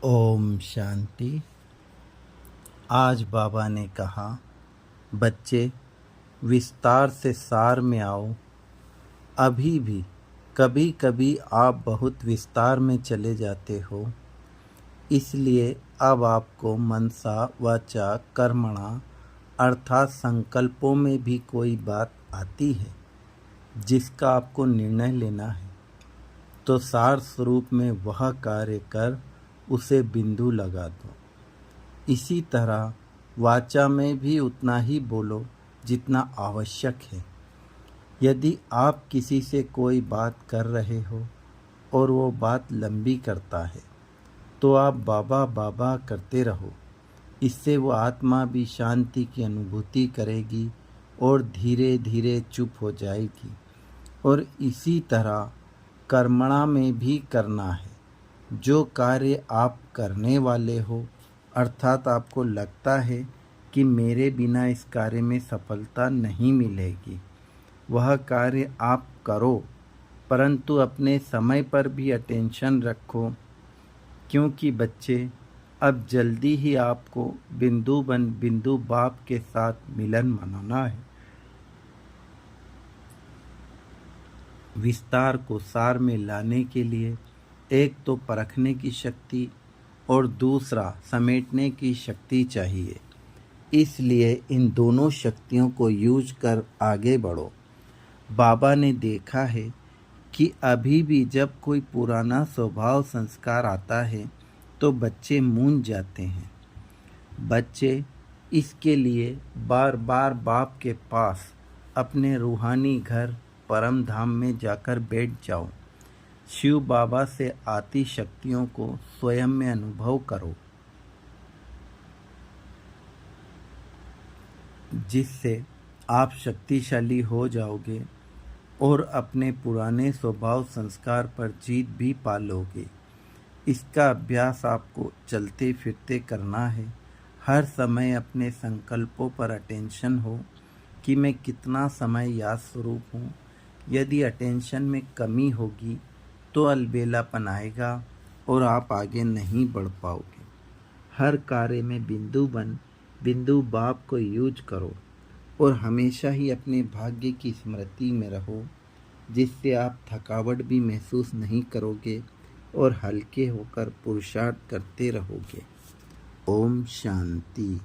ओम शांति। आज बाबा ने कहा, बच्चे विस्तार से सार में आओ। अभी भी कभी कभी आप बहुत विस्तार में चले जाते हो, इसलिए अब आपको मनसा वाचा कर्मणा अर्थात संकल्पों में भी कोई बात आती है जिसका आपको निर्णय लेना है, तो सार स्वरूप में वह कार्य कर उसे बिंदु लगा दो। इसी तरह वाचा में भी उतना ही बोलो जितना आवश्यक है। यदि आप किसी से कोई बात कर रहे हो और वो बात लंबी करता है तो आप बाबा बाबा करते रहो। इससे वो आत्मा भी शांति की अनुभूति करेगी और धीरे धीरे चुप हो जाएगी। और इसी तरह कर्मणा में भी करना है। जो कार्य आप करने वाले हो, अर्थात आपको लगता है कि मेरे बिना इस कार्य में सफलता नहीं मिलेगी, वह कार्य आप करो, परंतु अपने समय पर भी अटेंशन रखो, क्योंकि बच्चे अब जल्दी ही आपको बिंदु बन बिंदु बाप के साथ मिलन मनाना है। विस्तार को सार में लाने के लिए एक तो परखने की शक्ति और दूसरा समेटने की शक्ति चाहिए। इसलिए इन दोनों शक्तियों को यूज कर आगे बढ़ो। बाबा ने देखा है कि अभी भी जब कोई पुराना स्वभाव संस्कार आता है तो बच्चे मूंझ जाते हैं। बच्चे इसके लिए बार बार बाप के पास अपने रूहानी घर परम धाम में जाकर बैठ जाओ। शिव बाबा से आती शक्तियों को स्वयं में अनुभव करो, जिससे आप शक्तिशाली हो जाओगे और अपने पुराने स्वभाव संस्कार पर जीत भी पा लोगे। इसका अभ्यास आपको चलते फिरते करना है। हर समय अपने संकल्पों पर अटेंशन हो कि मैं कितना समय याद स्वरूप हूँ। यदि अटेंशन में कमी होगी तो अलबेलापन आएगा और आप आगे नहीं बढ़ पाओगे। हर कार्य में बिंदु बाप को यूज करो और हमेशा ही अपने भाग्य की स्मृति में रहो, जिससे आप थकावट भी महसूस नहीं करोगे और हल्के होकर पुरुषार्थ करते रहोगे। ओम शांति।